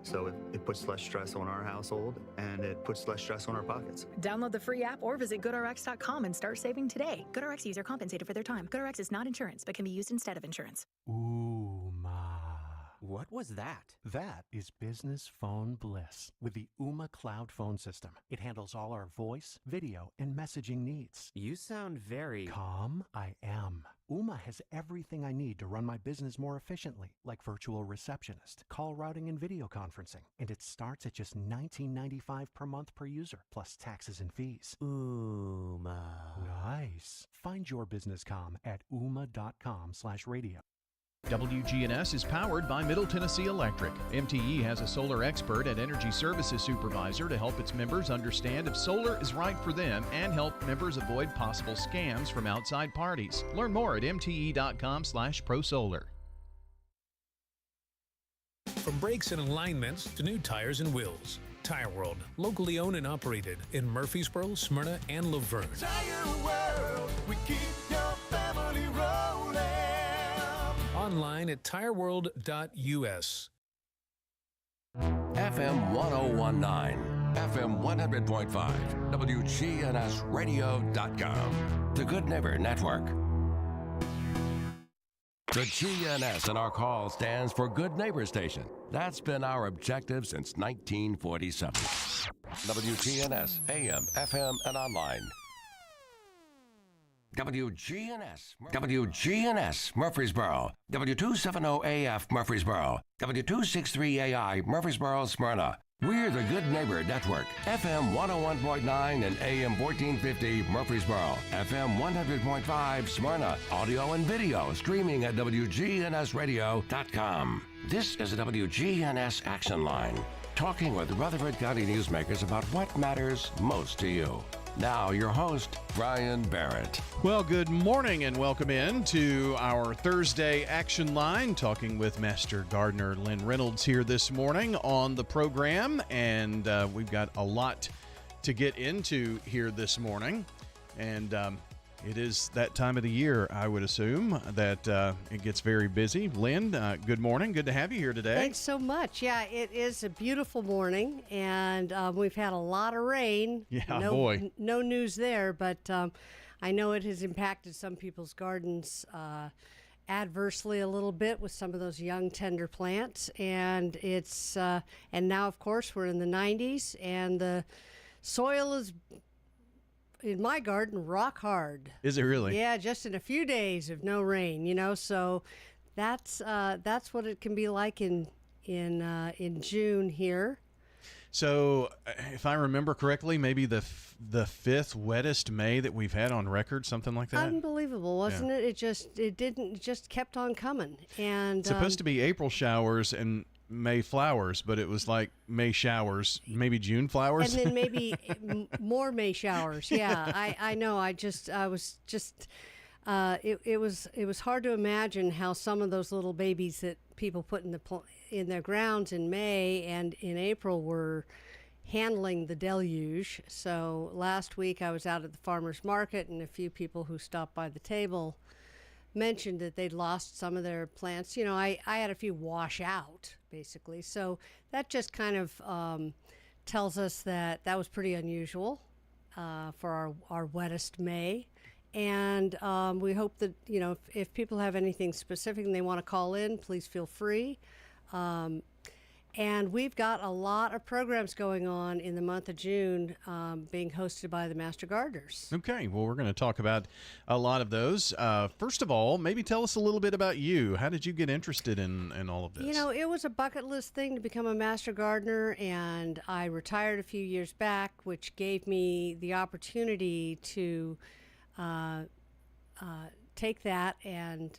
So it puts less stress on our household, and it puts less stress on our pockets. Download the free app or visit GoodRx.com and start saving today. GoodRx user compensated for their time. GoodRx is not insurance, but can be used instead of insurance. What was that? That is business phone bliss with the Ooma Cloud Phone System. It handles all our voice, video, and messaging needs. You sound very... Calm? I am. Ooma has everything I need to run my business more efficiently, like virtual receptionist, call routing, and video conferencing. And it starts at just $19.95 per month per user, plus taxes and fees. Ooma. Nice. Find your business calm at ooma.com/radio. WGNS is powered by Middle Tennessee Electric. MTE has a solar expert and energy services supervisor to help its members understand if solar is right for them and help members avoid possible scams from outside parties. Learn more at mte.com/prosolar. From brakes and alignments to new tires and wheels, Tire World, locally owned and operated in Murfreesboro, Smyrna, and Laverne. Tire World, we keep your family rolling. Online at tireworld.us. FM 1019, FM 100.5, wgnsradio.com. The Good Neighbor Network. The GNS in our call stands for Good Neighbor Station. That's been our objective since 1947. WGNS, AM, FM, and online. WGNS Murfreesboro, W270AF Murfreesboro, W263AI Murfreesboro, Smyrna. We're the Good Neighbor Network, FM 101.9 and AM 1450 Murfreesboro, FM 100.5 Smyrna, audio and video streaming at wgnsradio.com. This is the WGNS Action Line, talking with Rutherford County newsmakers about what matters most to you. Now, your host, Brian Barrett. Well, good morning and welcome in to our Thursday Action Line, talking with Master Gardener Lynn Reynolds here this morning on the program. And we've got a lot to get into here this morning. And it is that time of the year, I would assume, that it gets very busy. Lynn, good morning. Good to have you here today. Thanks so much. Yeah, it is a beautiful morning, and we've had a lot of rain. Yeah, boy. No news there, but I know it has impacted some people's gardens adversely a little bit with some of those young tender plants. And it's and now, of course, we're in the 90s, and the soil is, in my garden, rock hard. Is it really? Yeah, just in a few days of no rain, so that's what it can be like in June here. So, if I remember correctly, maybe the fifth wettest May that we've had on record, something like that. Unbelievable, wasn't it? It just kept on coming. And it's supposed to be April showers and May flowers, but it was like May showers, maybe June flowers, and then maybe more May showers. Yeah, I know. It was hard to imagine how some of those little babies that people put in their grounds in May and in April were handling the deluge. So last week I was out at the farmer's market, and a few people who stopped by the table mentioned that they'd lost some of their plants. I had a few wash out, basically. So that just kind of tells us that was pretty unusual for our wettest May. And we hope that, if people have anything specific and they want to call in, please feel free. And we've got a lot of programs going on in the month of June being hosted by the Master Gardeners. Okay, well, we're going to talk about a lot of those. First of all, maybe tell us a little bit about you. How did you get interested in all of this? It was a bucket list thing to become a Master Gardener, and I retired a few years back, which gave me the opportunity to take that, and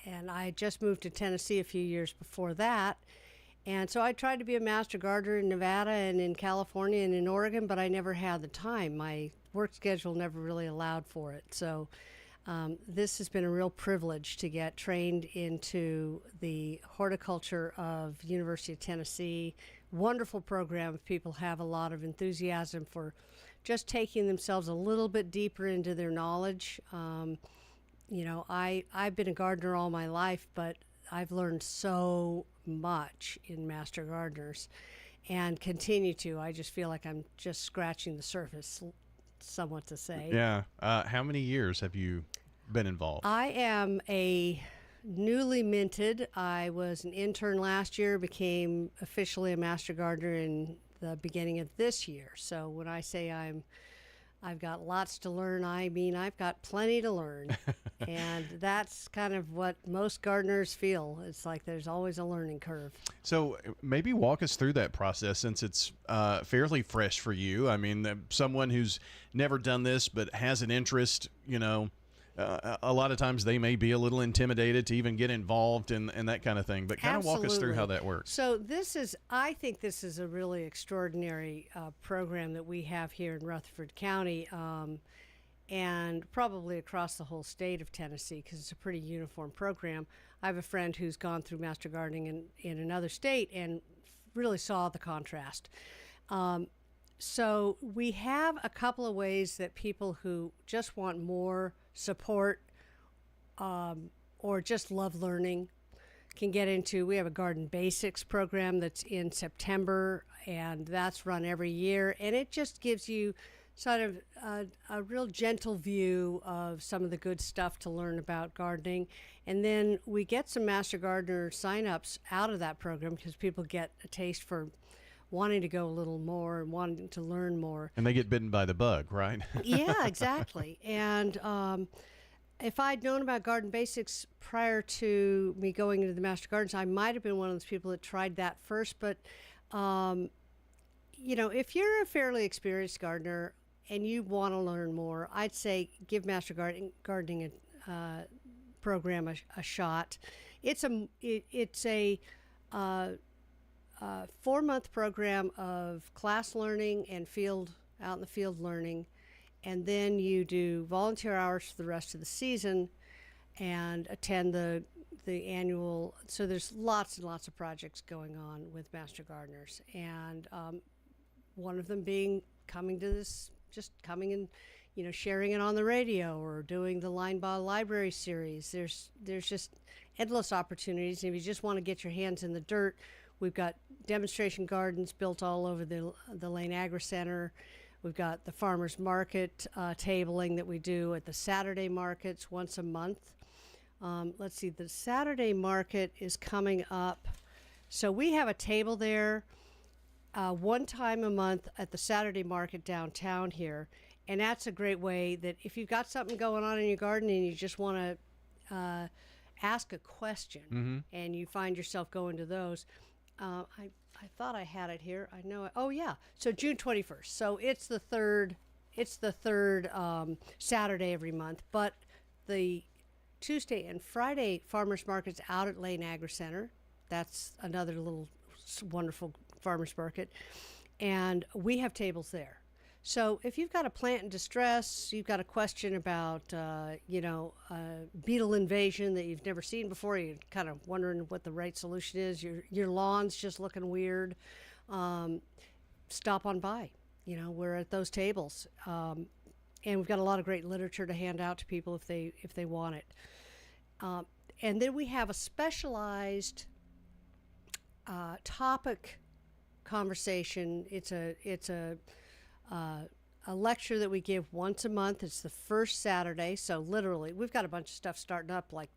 I just moved to Tennessee a few years before that. And so I tried to be a Master Gardener in Nevada and in California and in Oregon, but I never had the time. My work schedule never really allowed for it. So this has been a real privilege to get trained into the horticulture of University of Tennessee. Wonderful program if people have a lot of enthusiasm for just taking themselves a little bit deeper into their knowledge. I've been a gardener all my life, but I've learned so much in Master Gardeners and continue to. I just feel like I'm just scratching the surface, somewhat to say. Yeah. How many years have you been involved? I am a newly minted. I was an intern last year, became officially a Master Gardener in the beginning of this year. So when I say I've got lots to learn, I mean I've got plenty to learn. And that's kind of what most gardeners feel. It's like there's always a learning curve. So maybe walk us through that process, since it's fairly fresh for you. I mean, someone who's never done this but has an interest, a lot of times they may be a little intimidated to even get involved and that kind of thing. But kind of walk us through how that works. So I think this is a really extraordinary program that we have here in Rutherford County, and probably across the whole state of Tennessee, because it's a pretty uniform program. I have a friend who's gone through Master Gardening in another state and really saw the contrast. So we have a couple of ways that people who just want more support or just love learning can get into. We have a Garden Basics program that's in September, and that's run every year, and it just gives you sort of a real gentle view of some of the good stuff to learn about gardening. And then we get some Master Gardener signups out of that program because people get a taste for wanting to go a little more and wanting to learn more. And they get bitten by the bug, right? Yeah, exactly. And if I'd known about Garden Basics prior to me going into the Master Gardens, I might have been one of those people that tried that first. But, if you're a fairly experienced gardener and you want to learn more, I'd say give Master Gardening program a shot. It's a 4-month program of class learning and out in the field learning, and then you do volunteer hours for the rest of the season and attend the annual. So there's lots and lots of projects going on with Master Gardeners, and one of them being coming and sharing it on the radio or doing the Line by Library series. There's just endless opportunities, and if you just want to get your hands in the dirt, we've got demonstration gardens built all over the Lane Agri Center. We've got the farmers market tabling that we do at the Saturday markets once a month. Let's see, the Saturday market is coming up. So we have a table there one time a month at the Saturday market downtown here. And that's a great way that if you've got something going on in your garden and you just want to ask a question and you find yourself going to those, I thought I had it here. I know it. Oh yeah. So June 21st. So it's the third Saturday every month. But the Tuesday and Friday farmers markets out at Lane Agri Center. That's another little wonderful farmers market, and we have tables there. So if you've got a plant in distress, you've got a question about, beetle invasion that you've never seen before, you're kind of wondering what the right solution is, your lawn's just looking weird, stop on by. We're at those tables. And we've got a lot of great literature to hand out to people if they want it. And then we have a specialized topic conversation. It's a lecture that we give once a month. It's the first Saturday, so literally we've got a bunch of stuff starting up like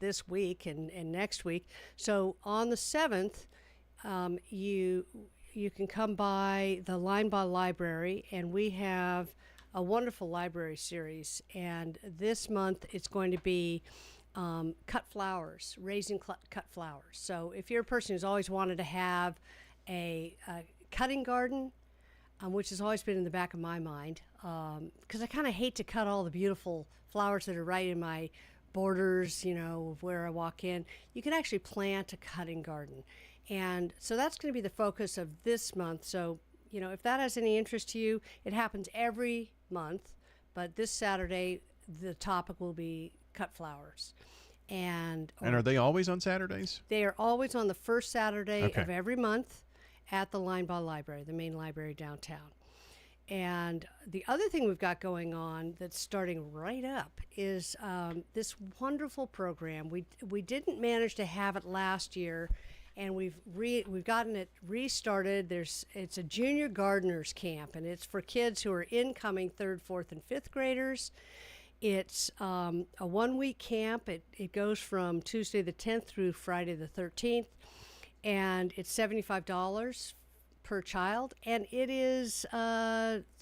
this week and next week. So on the 7th, you can come by the Line by Library, and we have a wonderful library series. And this month it's going to be cut flowers, raising cut flowers. So if you're a person who's always wanted to have a cutting garden, which has always been in the back of my mind, because I kind of hate to cut all the beautiful flowers that are right in my borders, of where I walk in. You can actually plant a cutting garden. And so that's going to be the focus of this month. So, if that has any interest to you, it happens every month. But this Saturday, the topic will be cut flowers. And are they always on Saturdays? They are always on the first Saturday of every month at the Line by Library, the main library downtown. And the other thing we've got going on that's starting right up is this wonderful program. We didn't manage to have it last year, and we've gotten it restarted. It's a junior gardeners camp, and it's for kids who are incoming 3rd, 4th, and 5th graders. It's a 1-week camp. It goes from Tuesday the 10th through Friday the 13th, and it's $75 per child, and it is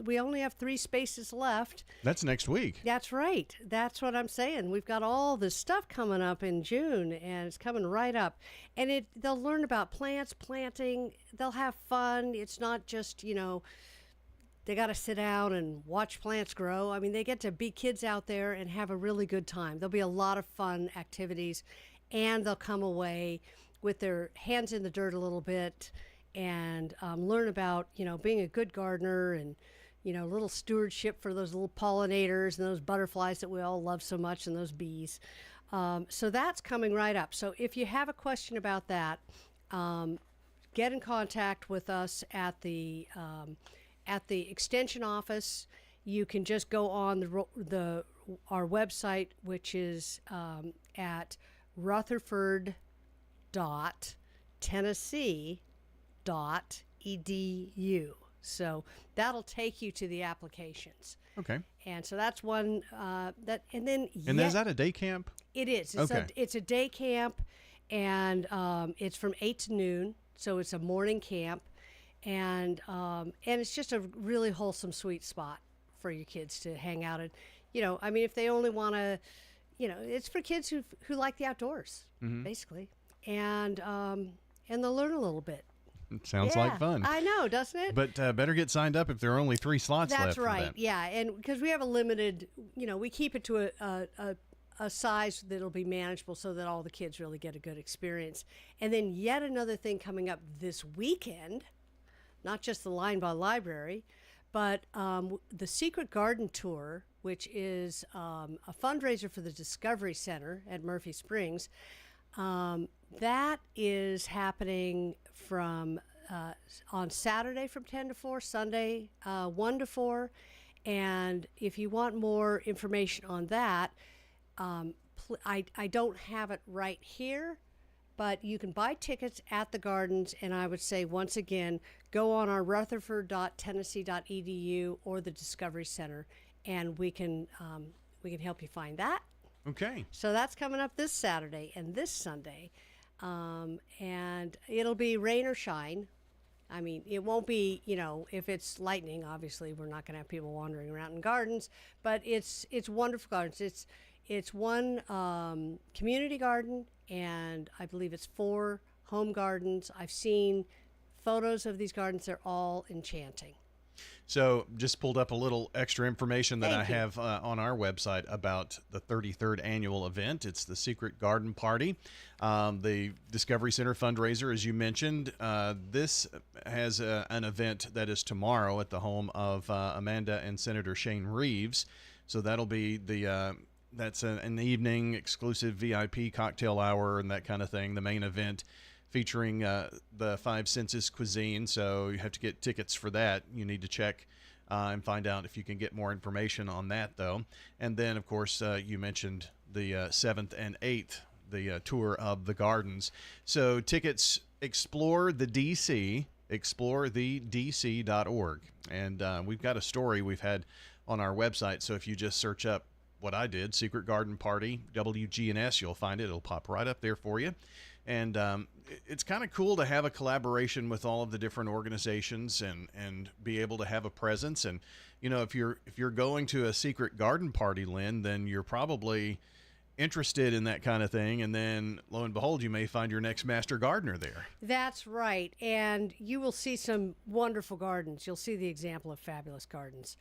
we only have 3 spaces left. That's next week. That's right. That's what I'm saying. We've got all this stuff coming up in June, and it's coming right up. And they'll learn about plants, planting. They'll have fun. It's not just, they got to sit down and watch plants grow. I mean, they get to be kids out there and have a really good time. There'll be a lot of fun activities, and they'll come away with their hands in the dirt a little bit and learn about, being a good gardener and, a little stewardship for those little pollinators and those butterflies that we all love so much and those bees. So that's coming right up. So if you have a question about that, get in contact with us at the extension office. You can just go on our website, which is at rutherford.tennessee.edu. So that'll take you to the applications. Okay. And so that's one and is that a day camp? It is. It's a day camp, and it's from 8 to noon. So it's a morning camp, and it's just a really wholesome, sweet spot for your kids to hang out at. If they only want to, it's for kids who like the outdoors, basically, and they'll learn a little bit. It sounds like fun. I know, doesn't it? But better get signed up if there are only 3 slots left. That's right. For that. Yeah, and because we have a limited, we keep it to a size that'll be manageable so that all the kids really get a good experience. And then yet another thing coming up this weekend, not just the Line by Library, but the Secret Garden Tour, which is a fundraiser for the Discovery Center at Murphy Springs. That is happening from on Saturday from 10 to 4, Sunday 1 to 4. And if you want more information on that, I don't have it right here, but you can buy tickets at the gardens. And I would say, once again, go on our rutherford.tennessee.edu or the Discovery Center, and we can help you find that. Okay. So that's coming up this Saturday and this Sunday. And it'll be rain or shine. I mean, it won't be, if it's lightning, obviously we're not going to have people wandering around in gardens, but it's wonderful gardens. It's one community garden, and I believe it's 4 home gardens. I've seen photos of these gardens. They're all enchanting. So just pulled up a little extra information that I have on our website about the 33rd annual event. It's the Secret Garden Party. The Discovery Center fundraiser, as you mentioned. This has an event that is tomorrow at the home of Amanda and Senator Shane Reeves. So that'll be that's an evening exclusive VIP cocktail hour and that kind of thing. The main event featuring the 5 Senses cuisine, so you have to get tickets for that. You need to check and find out if you can get more information on that, though. And then, of course, you mentioned the 7th and 8th, the tour of the gardens. So tickets, explorethedc.org. And we've got a story we've had on our website, so if you just search up what I did, Secret Garden Party, WGNS, you'll find it. It'll pop right up there for you. And it's kind of cool to have a collaboration with all of the different organizations and be able to have a presence. And, if you're going to a secret garden party, Lynn, then you're probably interested in that kind of thing. And then, lo and behold, you may find your next master gardener there. That's right. And you will see some wonderful gardens. You'll see the example of fabulous gardens.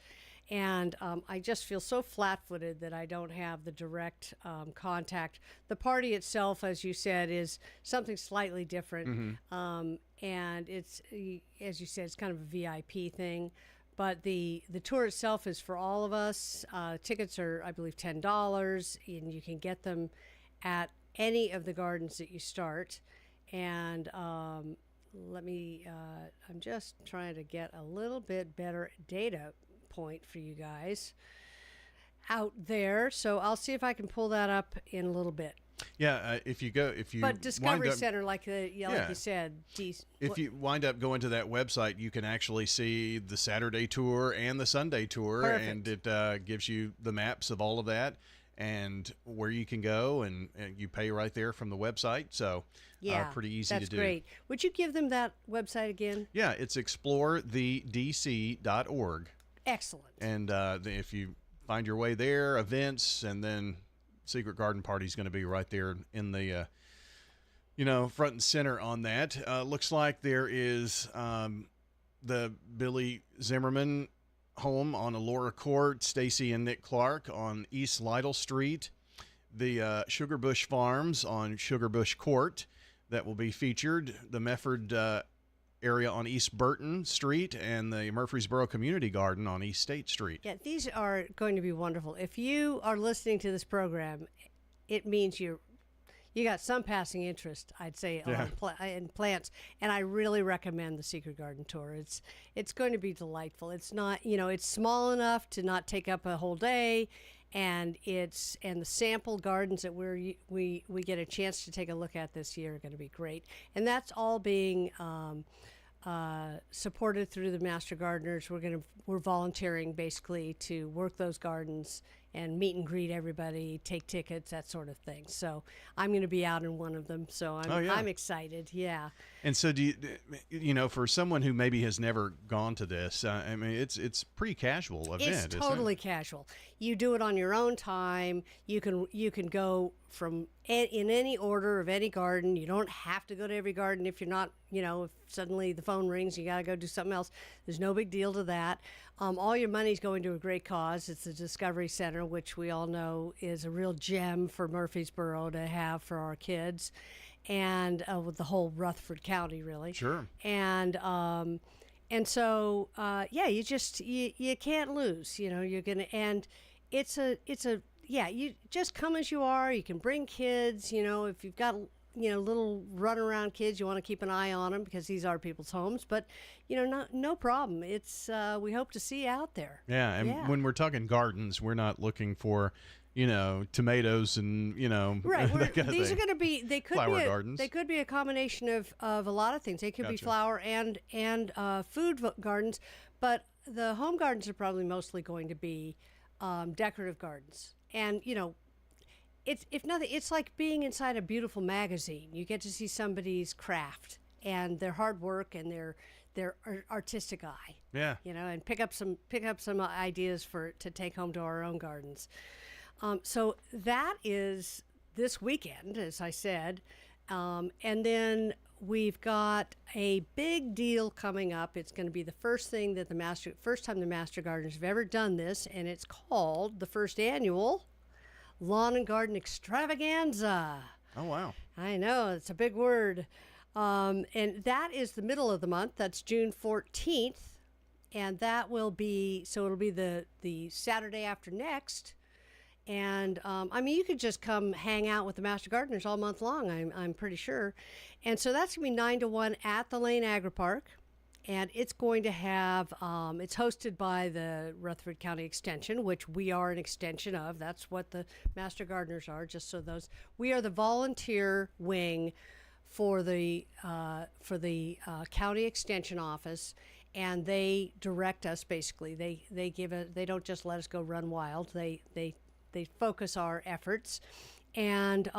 And I just feel so flat-footed that I don't have the direct contact. The party itself, as you said, is something slightly different. And it's, as you said, it's kind of a VIP thing. But the tour itself is for all of us. Tickets are, I believe, $10, and you can get them at any of the gardens that you start. And I'm just trying to get a little bit better data point for you guys out there, so I'll see if I can pull that up in a little bit. Yeah, if you But Discovery wind up, Center, like like you said, if you wind up going to that website, you can actually see the Saturday tour and the Sunday tour, Perfect. and it gives you the maps of all of that and where you can go, and you pay right there from the website. So pretty easy to do. That's great. Would you give them that website again? Yeah, it's explorethedc.org. Excellent. And if you find your way there, events, and then Secret Garden Party is going to be right there in the, front and center on that. Looks like there is the Billy Zimmerman home on Elora Court, Stacy and Nick Clark on East Lytle Street, the Sugarbush Farms on Sugarbush Court that will be featured, the Mefford area on East Burton Street, and the Murfreesboro Community Garden on East State Street. Yeah, these are going to be wonderful. If you are listening to this program, it means you got some passing interest, I'd say, in plants. And I really recommend the Secret Garden Tour. It's going to be delightful. It's not, it's small enough to not take up a whole day, and the sample gardens that we get a chance to take a look at this year are going to be great. And that's all being supported through the Master Gardeners. We're volunteering basically to work those gardens and meet and greet everybody, take tickets, that sort of thing. So I'm going to be out in one of them. So I'm excited. Yeah. And so do you, for someone who maybe has never gone to this, I mean, it's pretty casual event. It's totally casual. You do it on your own time. You can go from in any order of any garden. You don't have to go to every garden if you're not, if suddenly the phone rings, you got to go do something else. There's no big deal to that. All your money's going to a great cause. It's the Discovery Center, which we all know is a real gem for Murfreesboro to have for our kids, and with the whole Rutherford County, really. Sure. And so you can't lose. You're gonna, and it's a you just come as you are. You can bring kids. If you've got little runaround kids, you want to keep an eye on them because these are people's homes. But no problem. It's we hope to see you out there. Yeah, and when we're talking gardens, we're not looking for tomatoes and right. that kind of These thing. are going to be flower gardens. They could be a combination of a lot of things. They could be flower and food gardens, but the home gardens are probably mostly going to be decorative gardens. And it's if nothing, it's like being inside a beautiful magazine. You get to see somebody's craft and their hard work and their artistic eye. Yeah. And pick up some ideas to take home to our own gardens. So that is this weekend, as I said, and then we've got a big deal coming up. It's going to be the first time the Master Gardeners have ever done this, and it's called the first annual Lawn and Garden Extravaganza. Oh, wow. I know, it's a big word. And that is the middle of the month. That's June 14th. And that will be, so it'll be the Saturday after next. And, you could just come hang out with the Master Gardeners all month long, I'm pretty sure. And so that's going to be 9 to 1 at the Lane Agri Park. And it's going to have, it's hosted by the Rutherford County Extension, which we are an extension of. That's what the Master Gardeners are, just so we are the volunteer wing for the County Extension Office, and they direct us basically. They don't just let us go run wild. They focus our efforts. And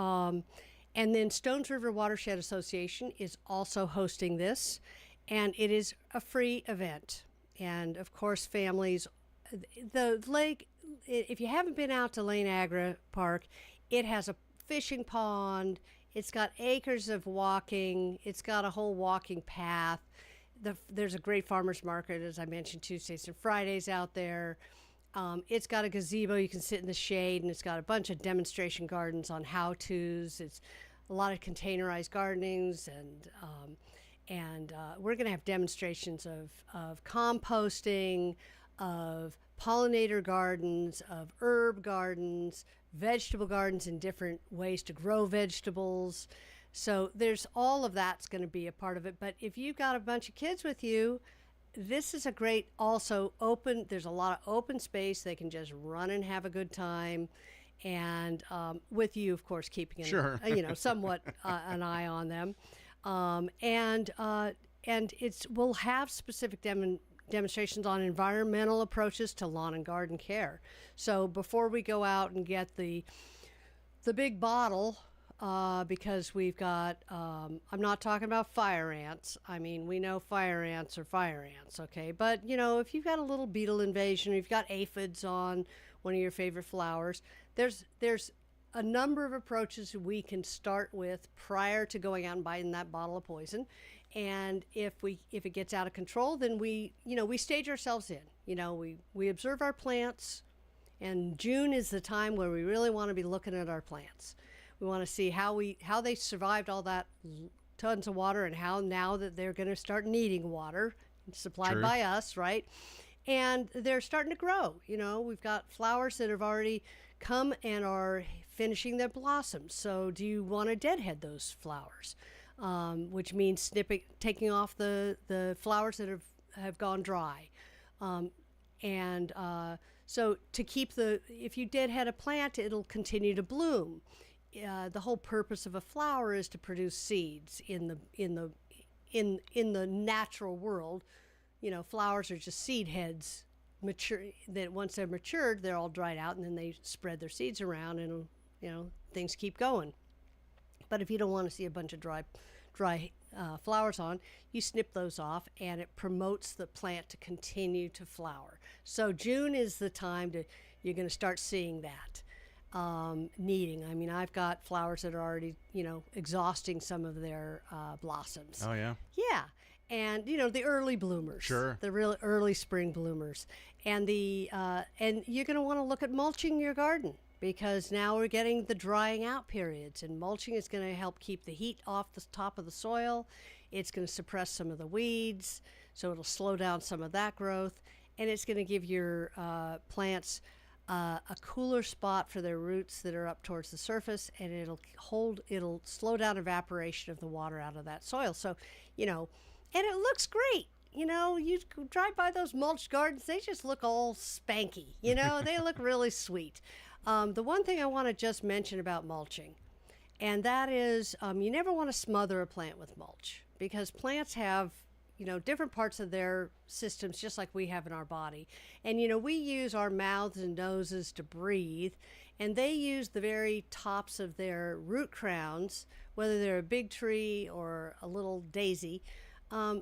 then Stones River Watershed Association is also hosting this. And it is a free event. And of course, families, the lake, if you haven't been out to Lane Agri Park, it has a fishing pond. It's got acres of walking. It's got a whole walking path. There's a great farmer's market, as I mentioned, Tuesdays and Fridays out there. It's got a gazebo. You can sit in the shade, and it's got a bunch of demonstration gardens on how-tos. It's a lot of containerized gardenings, and we're going to have demonstrations of composting, of pollinator gardens, of herb gardens, vegetable gardens, and different ways to grow vegetables. So there's all of that's going to be a part of it. But if you've got a bunch of kids with you, this is a great, also open, there's a lot of open space. They can just run and have a good time. and with you, of course, keeping Sure. Somewhat an eye on them, and we'll have specific demonstrations on environmental approaches to lawn and garden care. So before we go out and get the big bottle, because we've got, I'm not talking about fire ants. I mean, we know fire ants are fire ants, okay? But, if you've got a little beetle invasion, or you've got aphids on one of your favorite flowers, there's a number of approaches we can start with prior to going out and buying that bottle of poison. And if it gets out of control, then we stage ourselves in. We observe our plants, and June is the time where we really want to be looking at our plants. We want to see how they survived all that tons of water, and how now that they're going to start needing water supplied by us, right? And they're starting to grow. We've got flowers that have already come and are finishing their blossoms. So do you want to deadhead those flowers? Which means taking off the flowers that have gone dry. So to keep if you deadhead a plant, it'll continue to bloom. The whole purpose of a flower is to produce seeds in the natural world. Flowers are just seed heads, mature. That once they're matured, they're all dried out, and then they spread their seeds around, and things keep going. But if you don't want to see a bunch of dry flowers on, you snip those off, and it promotes the plant to continue to flower. So June is the time you're going to start seeing that needing. I mean, I've got flowers that are already, exhausting some of their blossoms. Oh, yeah? Yeah. And, the early bloomers. Sure. The real early spring bloomers. And and you're going to want to look at mulching your garden, because now we're getting the drying out periods, and mulching is going to help keep the heat off the top of the soil. It's going to suppress some of the weeds, so it'll slow down some of that growth, and it's going to give your plants a cooler spot for their roots that are up towards the surface, and it'll slow down evaporation of the water out of that soil. So, and it looks great. You drive by those mulched gardens, they just look all spanky. They look really sweet. The one thing I want to just mention about mulching, and that is you never want to smother a plant with mulch, because plants have, different parts of their systems just like we have in our body. And, we use our mouths and noses to breathe, and they use the very tops of their root crowns, whether they're a big tree or a little daisy.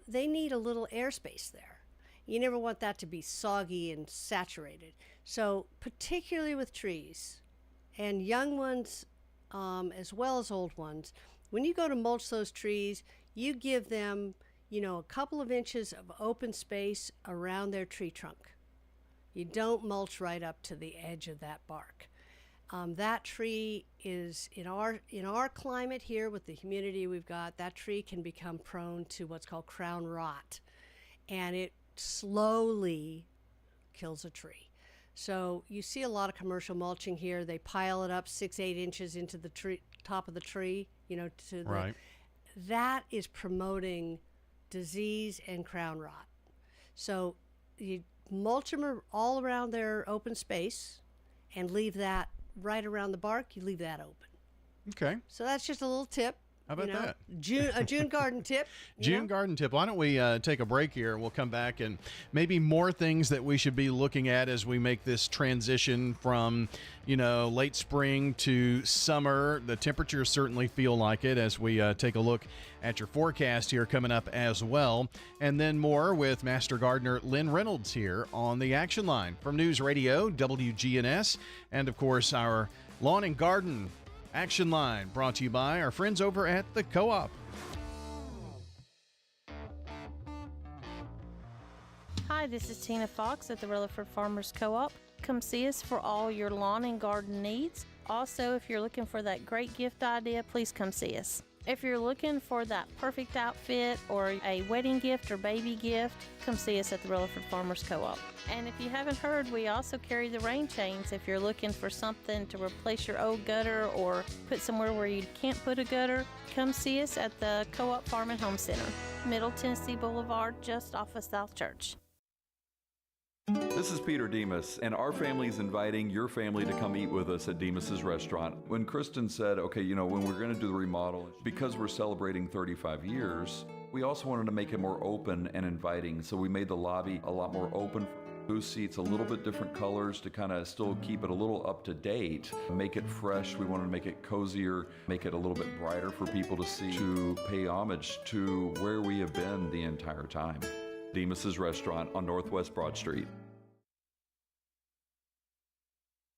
They need a little airspace there. You never want that to be soggy and saturated. So particularly with trees, and young ones as well as old ones, when you go to mulch those trees, you give them, a couple of inches of open space around their tree trunk. You don't mulch right up to the edge of that bark. That tree is, in our climate here with the humidity we've got, that tree can become prone to what's called crown rot, and it slowly kills a tree. So you see a lot of commercial mulching here. They pile it up 6-8 inches into the top of the tree, right. That is promoting disease and crown rot. So you mulch them all around their open space and leave that right around the bark. You leave that open. Okay. So that's just a little tip. How about that? A June garden tip. Garden tip. Why don't we take a break here, and we'll come back, and maybe more things that we should be looking at as we make this transition from, late spring to summer. The temperatures certainly feel like it as we take a look at your forecast here coming up as well. And then more with Master Gardener Lynn Reynolds here on the Action Line from News Radio, WGNS, and of course our Lawn and Garden Action Line, brought to you by our friends over at the Co-op. Hi, this is Tina Fox at the Rutherford Farmers Co-op. Come see us for all your lawn and garden needs. Also, if you're looking for that great gift idea, please come see us. If you're looking for that perfect outfit or a wedding gift or baby gift, come see us at the Rutherford Farmers Co-op. And if you haven't heard, we also carry the rain chains. If you're looking for something to replace your old gutter or put somewhere where you can't put a gutter, come see us at the Co-op Farm and Home Center, Middle Tennessee Boulevard, just off of South Church. This is Peter Demas, and our family is inviting your family to come eat with us at Demas's restaurant. When Kristen said, okay, when we're going to do the remodel, because we're celebrating 35 years, we also wanted to make it more open and inviting, so we made the lobby a lot more open. Booth seats, a little bit different colors to kind of still keep it a little up to date, make it fresh. We wanted to make it cozier, make it a little bit brighter for people to see, to pay homage to where we have been the entire time. Demas's Restaurant on Northwest Broad Street.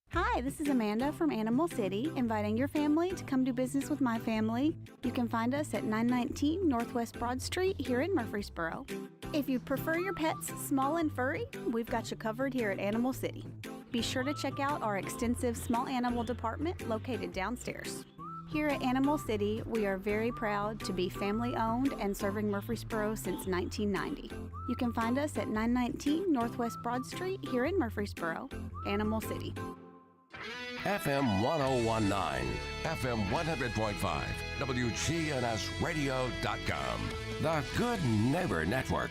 Hi, this is Amanda from Animal City, inviting your family to come do business with my family. You can find us at 919 Northwest Broad Street here in Murfreesboro. If you prefer your pets small and furry, we've got you covered here at Animal City. Be sure to check out our extensive small animal department located downstairs. Here at Animal City, we are very proud to be family-owned and serving Murfreesboro since 1990. You can find us at 919 Northwest Broad Street here in Murfreesboro, Animal City. FM 1019, FM 100.5, WGNSradio.com. The Good Neighbor Network.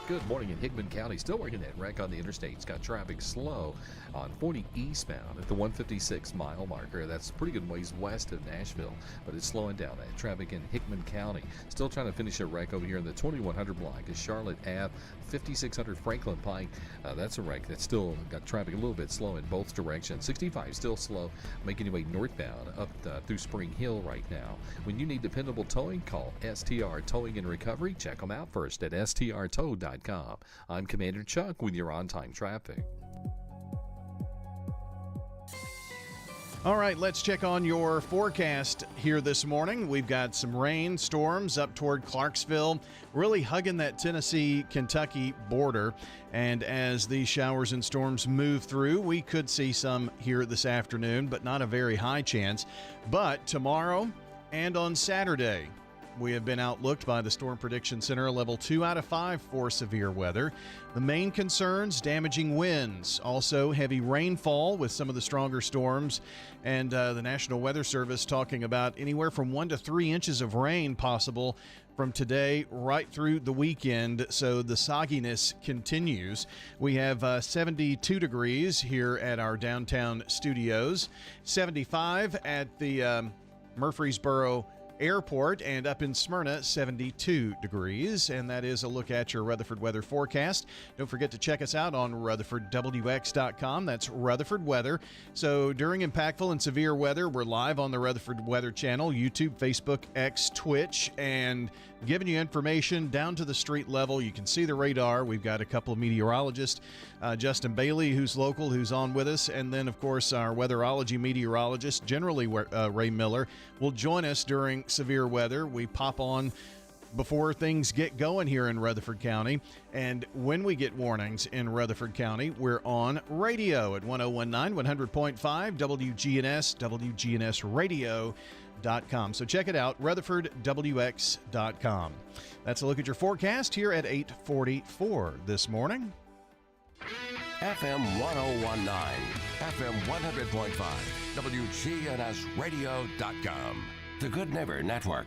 Good morning in Hickman County. Still working that wreck on the interstate. It's got traffic slow on 40 eastbound at the 156 mile marker. That's pretty good ways west of Nashville, but it's slowing down that traffic in Hickman County. Still trying to finish a wreck over here in the 2100 block at Charlotte Ave, 5600 Franklin Pike. That's a wreck that's still got traffic a little bit slow in both directions. 65 still slow, making your way northbound up through Spring Hill right now. When you need dependable towing, call STR Towing and Recovery. Check them out first at strtow.com. I'm Commander Chuck with your on-time traffic. All right, let's check on your forecast here this morning. We've got some rain, storms up toward Clarksville, really hugging that Tennessee-Kentucky border. And as these showers and storms move through, we could see some here this afternoon, but not a very high chance. But tomorrow and on Saturday, we have been outlooked by the Storm Prediction Center, a level 2 out of 5 for severe weather. The main concerns, damaging winds, also heavy rainfall with some of the stronger storms, and the National Weather Service talking about anywhere from 1 to 3 inches of rain possible from today right through the weekend, so the sogginess continues. We have 72 degrees here at our downtown studios, 75 at the Murfreesboro Airport, and up in Smyrna, 72 degrees. And that is a look at your Rutherford weather forecast. Don't forget to check us out on RutherfordWX.com. That's Rutherford Weather. So during impactful and severe weather, we're live on the Rutherford Weather Channel, YouTube, Facebook, X, Twitch, and giving you information down to the street level. You can see the radar. We've got a couple of meteorologists, Justin Bailey, who's local, who's on with us, and then, of course, our weatherology meteorologist, generally Ray Miller, will join us during severe weather. We pop on before things get going here in Rutherford County, and when we get warnings in Rutherford County, we're on radio at 1019, 100.5, WGNS, wgnsradio.com. So check it out, RutherfordWX.com. That's a look at your forecast here at 8:44 this morning. FM 1019, FM 100.5, WGNSradio.com. The Good Neighbor Network.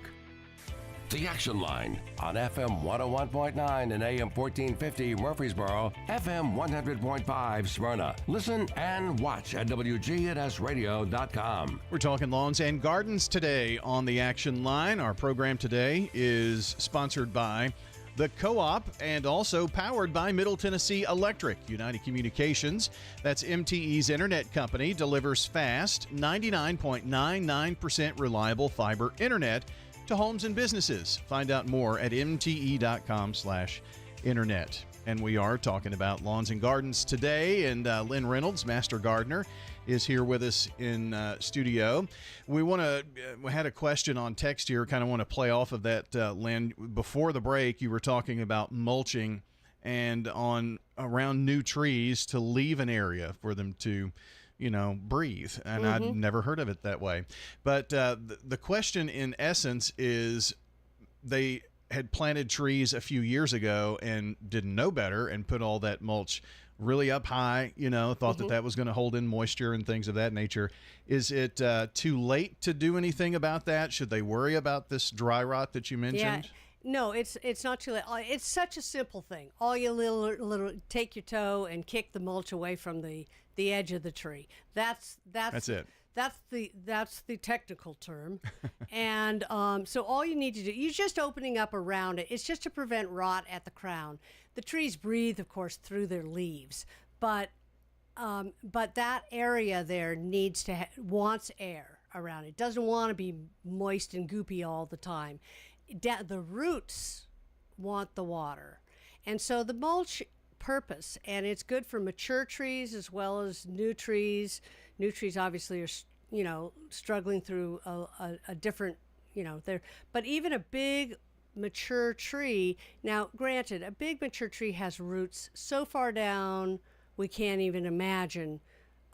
The Action Line on FM 101.9 and AM 1450 Murfreesboro, FM 100.5 Smyrna. Listen and watch at WGNSradio.com. We're talking lawns and gardens today on The Action Line. Our program today is sponsored by the Co-op and also powered by Middle Tennessee Electric. United Communications, that's MTE's internet company, delivers fast, 99.99% reliable fiber internet to homes and businesses. Find out more at mte.com/internet. And we are talking about lawns and gardens today, and Lynn Reynolds, Master Gardener, is here with us in studio. We had a question on text here, kind of want to play off of that, Lynn. Before the break, you were talking about mulching and around new trees to leave an area for them to breathe. And I'd never heard of it that way. But the question in essence is, they had planted trees a few years ago and didn't know better and put all that mulch really up high, thought that was going to hold in moisture and things of that nature. Is it too late to do anything about that? Should they worry about this dry rot that you mentioned? No, it's not too late. It's such a simple thing. All you little take your toe and kick the mulch away from the edge of the tree. That's it. That's the technical term. And so all you need to do, you're just opening up around it. It's just to prevent rot at the crown. The trees breathe, of course, through their leaves, but that area there wants air around it. Doesn't want to be moist and goopy all the time. The roots want the water, and so the mulch purpose, and it's good for mature trees as well as new trees. New trees obviously are struggling through a different but even a big mature tree. Now, granted, a big mature tree has roots so far down we can't even imagine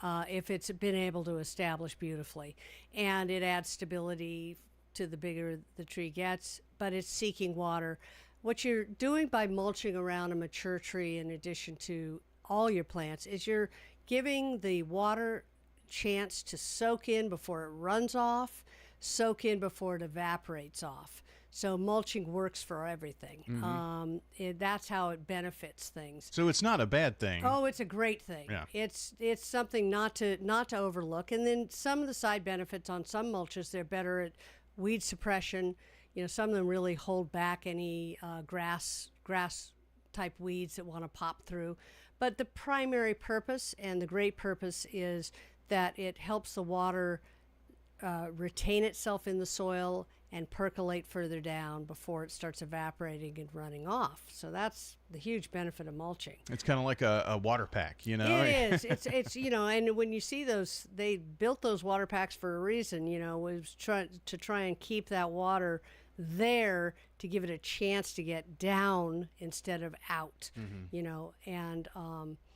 if it's been able to establish beautifully, and it adds stability to the bigger the tree gets, but it's seeking water. What you're doing by mulching around a mature tree, in addition to all your plants, is you're giving the water chance to soak in before it runs off, soak in before it evaporates off. So mulching works for everything. Mm-hmm. That's how it benefits things. So it's not a bad thing. Oh, it's a great thing. Yeah. It's something not to overlook. And then some of the side benefits on some mulches, they're better at weed suppression. Some of them really hold back any grass type weeds that want to pop through. But the primary purpose and the great purpose is that it helps the water retain itself in the soil and percolate further down before it starts evaporating and running off. So that's the huge benefit of mulching. It's kind of like a water pack, It is. It's and when you see those, they built those water packs for a reason. Was to try and keep that water there to give it a chance to get down instead of out. And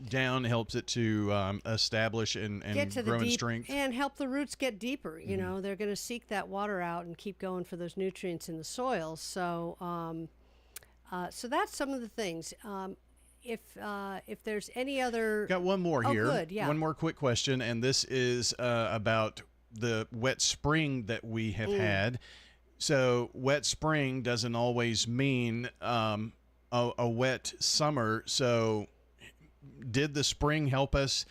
down helps it to establish and get to grow the in deep strength and help the roots get deeper. They're going to seek that water out and keep going for those nutrients in the soil. So so that's some of the things. If there's any other, got one more here. Good, yeah. One more quick question, and this is about the wet spring that we have had. So wet spring doesn't always mean a wet summer. So did the spring help us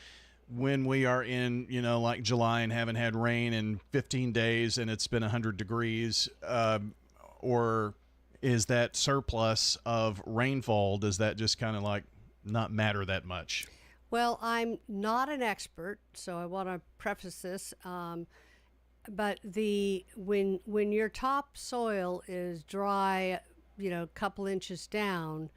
when we are in, like July and haven't had rain in 15 days and it's been 100 degrees? Or is that surplus of rainfall, does that just kind of like not matter that much? Well, I'm not an expert, so I want to preface this. But when your top soil is dry, a couple inches down,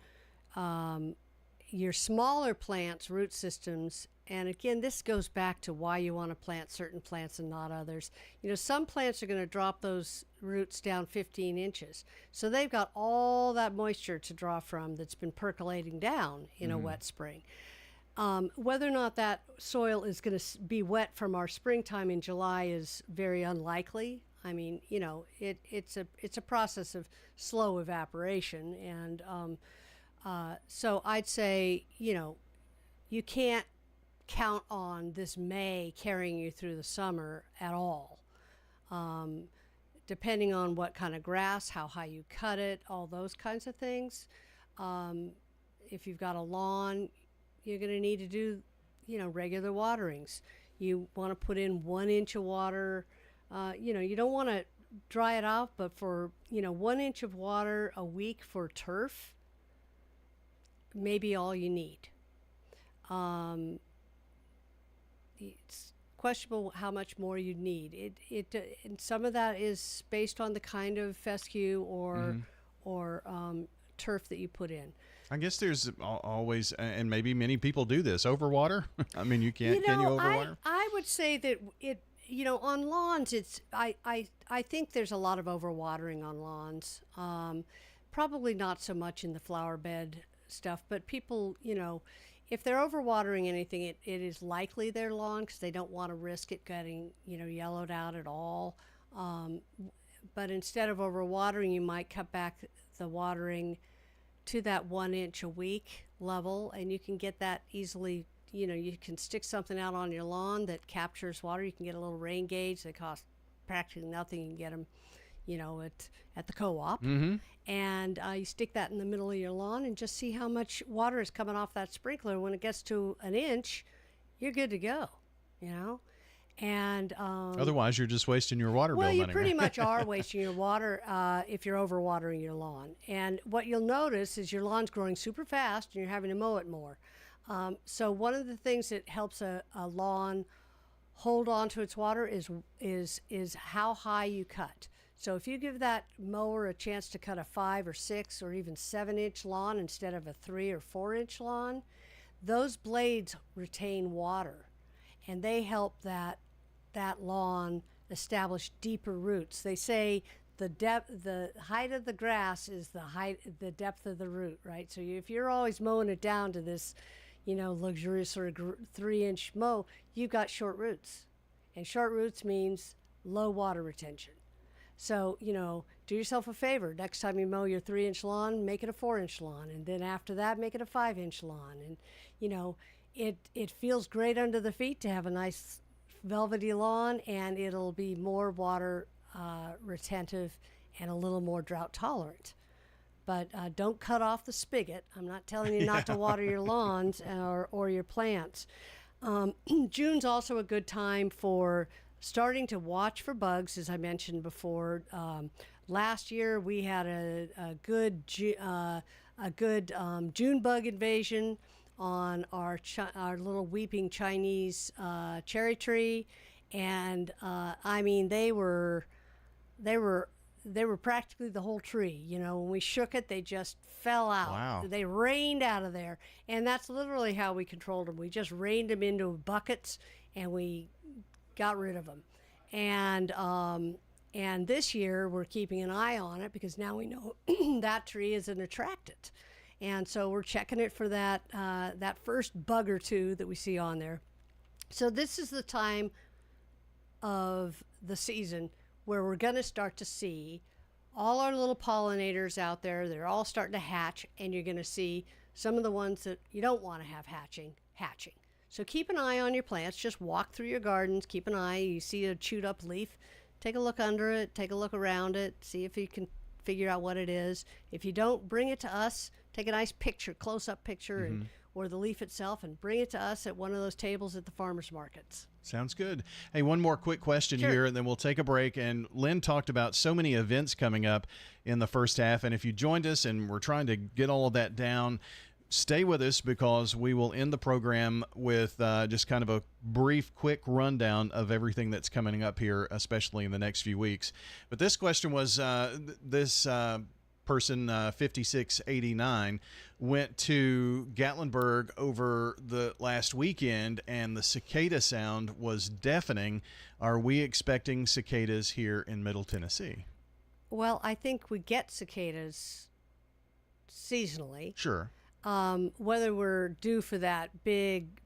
your smaller plants, root systems, and again, this goes back to why you want to plant certain plants and not others. Some plants are going to drop those roots down 15 inches. So they've got all that moisture to draw from that's been percolating down in a wet spring. Whether or not that soil is going to be wet from our springtime in July is very unlikely. I mean, it's a process of slow evaporation, and so I'd say, you can't count on this May carrying you through the summer at all. Depending on what kind of grass, how high you cut it, all those kinds of things. If you've got a lawn, you're going to need to do, regular waterings. You want to put in 1 inch of water. You don't want to dry it out, but for, 1 inch of water a week for turf, maybe all you need. It's questionable how much more you need. And some of that is based on the kind of fescue or turf that you put in. I guess there's always, and maybe many people do this, overwater. I mean, can you overwater? I would say that on lawns, I think there's a lot of overwatering on lawns. Probably not so much in the flower bed stuff, but people, if they're overwatering anything, it is likely their lawn because they don't want to risk it getting, yellowed out at all. But instead of overwatering, you might cut back the watering to that 1 inch a week level, and you can get that easily. You can stick something out on your lawn that captures water. You can get a little rain gauge that costs practically nothing. You can get them, at the co-op. Mm-hmm. And you stick that in the middle of your lawn and just see how much water is coming off that sprinkler. When it gets to an inch, you're good to go, And otherwise, you're just wasting your water bill money. Well, you pretty much are wasting your water if you're overwatering your lawn. And what you'll notice is your lawn's growing super fast and you're having to mow it more. So one of the things that helps a lawn hold on to its water is how high you cut. So if you give that mower a chance to cut a 5 or 6 or even 7-inch lawn instead of a 3 or 4-inch lawn, those blades retain water, and they help that lawn establish deeper roots. They say the height of the grass is the depth of the root, right? So if you're always mowing it down to this, luxurious sort of 3-inch mow, you've got short roots, and short roots means low water retention. So, do yourself a favor. Next time you mow your 3-inch lawn, make it a 4-inch lawn. And then after that, make it a 5-inch lawn. And, it feels great under the feet to have a nice velvety lawn, and it'll be more water retentive and a little more drought tolerant. But don't cut off the spigot. I'm not telling you not to water your lawns or your plants. June's also a good time for starting to watch for bugs, as I mentioned before. Last year we had a good June bug invasion on our little weeping Chinese cherry tree, and they were practically the whole tree. When we shook it, they just fell out. Wow. They rained out of there, and that's literally how we controlled them. We just rained them into buckets, and we got rid of them. And this year we're keeping an eye on it because now we know that tree is an attractant, and so we're checking it for that first bug or two that we see on there. So this is the time of the season where we're going to start to see all our little pollinators out there. They're all starting to hatch, and you're going to see some of the ones that you don't want to have hatching. So keep an eye on your plants. Just walk through your gardens. Keep an eye. You see a chewed up leaf, take a look under it, take a look around it, see if you can figure out what it is. If you don't, bring it to us. Take a nice picture, close-up picture, or the leaf itself, and bring it to us at one of those tables at the farmers markets. Sounds good. Hey, one more quick question here, and then we'll take a break. And Lynn talked about so many events coming up in the first half, and if you joined us and we're trying to get all of that down, stay with us because we will end the program with just kind of a brief, quick rundown of everything that's coming up here, especially in the next few weeks. But this question was this person, 5689, went to Gatlinburg over the last weekend, and the cicada sound was deafening. Are we expecting cicadas here in Middle Tennessee? Well, I think we get cicadas seasonally. Sure. Whether we're due for that big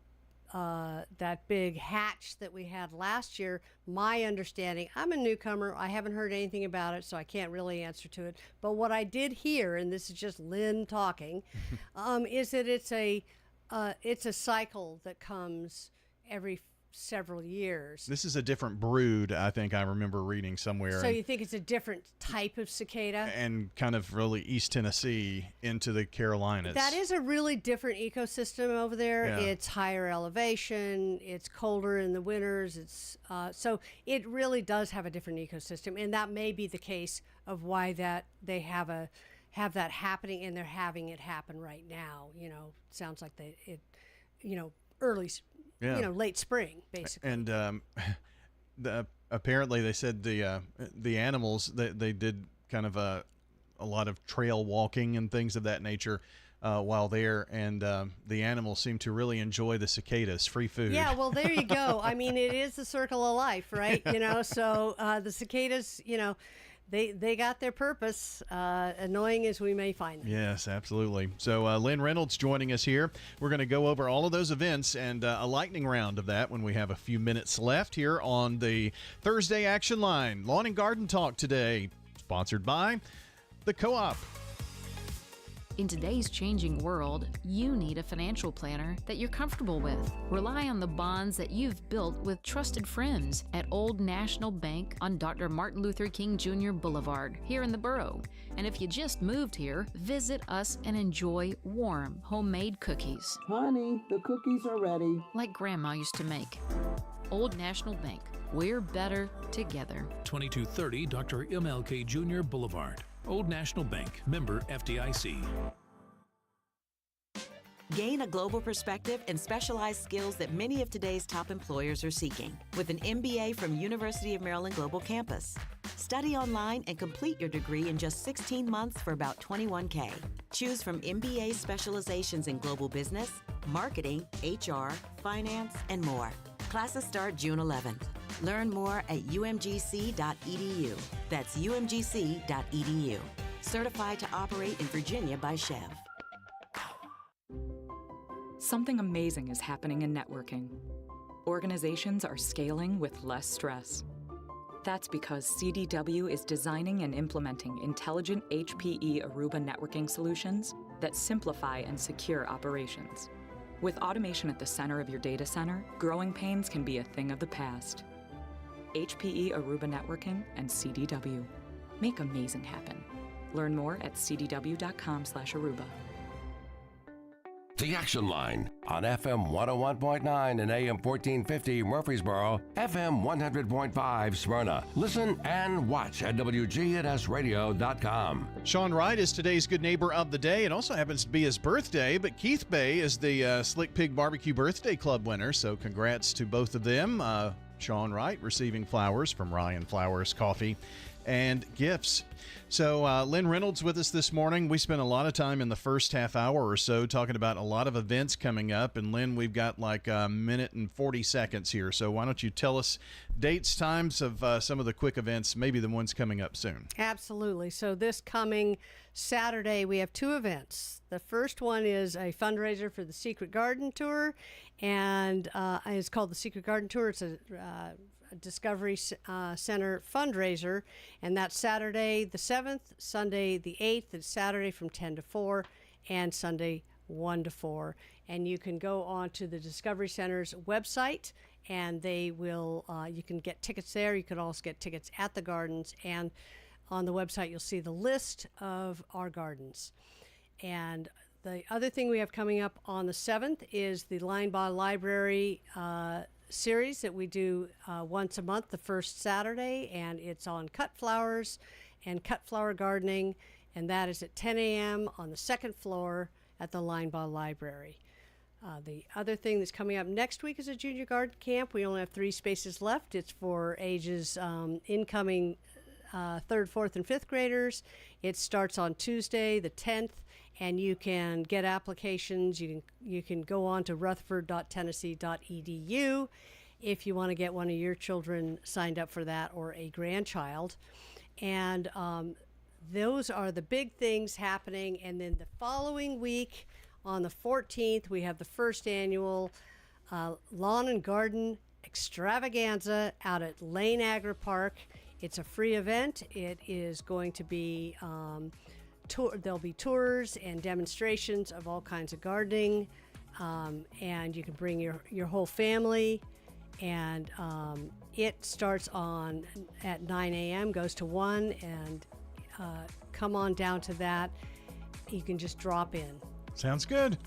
hatch that we had last year, my understanding, I'm a newcomer, I haven't heard anything about it, so I can't really answer to it. But what I did hear, and this is just Lynn talking, is that it's a cycle that comes every several years. This is a different brood, I think I remember reading somewhere. So you think it's a different type of cicada? And kind of really East Tennessee into the Carolinas. That is a really different ecosystem over there. Yeah. It's higher elevation. It's colder in the winters. It's so it really does have a different ecosystem, and that may be the case of why that they have that happening, and they're having it happen right now. Sounds like early. Yeah. Late spring, basically. And apparently they said the animals, they did kind of a lot of trail walking and things of that nature while there, and the animals seem to really enjoy the cicadas, free food. Yeah, well, there you go. I mean, it is the circle of life, right? So the cicadas, They got their purpose, annoying as we may find them. Yes, absolutely. So Lynn Reynolds joining us here. We're going to go over all of those events and a lightning round of that when we have a few minutes left here on the Thursday Action Line. Lawn and Garden Talk today, sponsored by the Co-op. In today's changing world, you need a financial planner that you're comfortable with. Rely on the bonds that you've built with trusted friends at Old National Bank on Dr. Martin Luther King Jr. Boulevard here in the borough. And if you just moved here, visit us and enjoy warm, homemade cookies. Honey, the cookies are ready. Like Grandma used to make. Old National Bank. We're better together. 2230 Dr. MLK Jr. Boulevard. Old National Bank. Member FDIC. Gain a global perspective and specialized skills that many of today's top employers are seeking with an MBA from University of Maryland Global Campus. Study online and complete your degree in just 16 months for about $21K. Choose from MBA specializations in global business, marketing, HR, finance, and more. Classes start June 11th. Learn more at umgc.edu. That's umgc.edu. Certified to operate in Virginia by Chev. Something amazing is happening in networking. Organizations are scaling with less stress. That's because CDW is designing and implementing intelligent HPE Aruba networking solutions that simplify and secure operations. With automation at the center of your data center, growing pains can be a thing of the past. HPE Aruba Networking and CDW. Make amazing happen. Learn more at cdw.com/Aruba. The Action Line on FM 101.9 and AM 1450 Murfreesboro, FM 100.5 Smyrna. Listen and watch at wgnsradio.com. Sean Wright is today's Good Neighbor of the Day. It also happens to be his birthday, but Keith Bay is the Slick Pig Barbecue Birthday Club winner, so congrats to both of them. Sean Wright receiving flowers from Ryan Flowers Coffee and Gifts. So Lynn Reynolds with us this morning. We spent a lot of time in the first half hour or so talking about a lot of events coming up. And Lynn, we've got like a minute and 40 seconds here. So why don't you tell us dates, times of some of the quick events, maybe the ones coming up soon. Absolutely. So this coming Saturday, we have two events. The first one is a fundraiser for the Secret Garden Tour, and it's called the Secret Garden Tour. It's a Discovery Center fundraiser, and that's Saturday the 7th, Sunday the 8th. It's Saturday from 10 to 4 and Sunday 1 to 4. And you can go on to the Discovery Center's website, and they will you can get tickets there. You can also get tickets at the gardens, and on the website you'll see the list of our gardens. And the other thing we have coming up on the 7th is the Linebaugh Library series that we do once a month, the first Saturday, and it's on cut flowers and cut flower gardening, and that is at 10 a.m. on the second floor at the Linebaugh Library. The other thing that's coming up next week is a junior garden camp. We only have 3 spaces left. It's for ages incoming 3rd, 4th, and 5th graders. It starts on Tuesday the 10th, and you can get applications. You can go on to rutherford.tennessee.edu if you want to get one of your children signed up for that, or a grandchild. And those are the big things happening. And then the following week, on the 14th, we have the first annual Lawn and Garden Extravaganza out at Lane Agri Park. It's a free event. It is going to be there'll be tours and demonstrations of all kinds of gardening, and you can bring your whole family. And it starts at 9 a.m., goes to 1, and come on down to that. You can just drop in. Sounds good.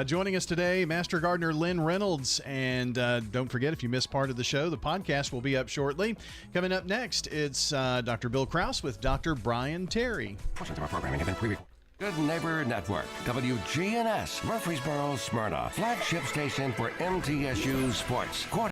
Joining us today, Master Gardener Lynn Reynolds. And don't forget, if you missed part of the show, the podcast will be up shortly. Coming up next, it's Dr. Bill Krause with Dr. Brian Terry. Portions of our programming have been pre-recorded. Good Neighbor Network, WGNS, Murfreesboro, Smyrna, flagship station for MTSU Sports.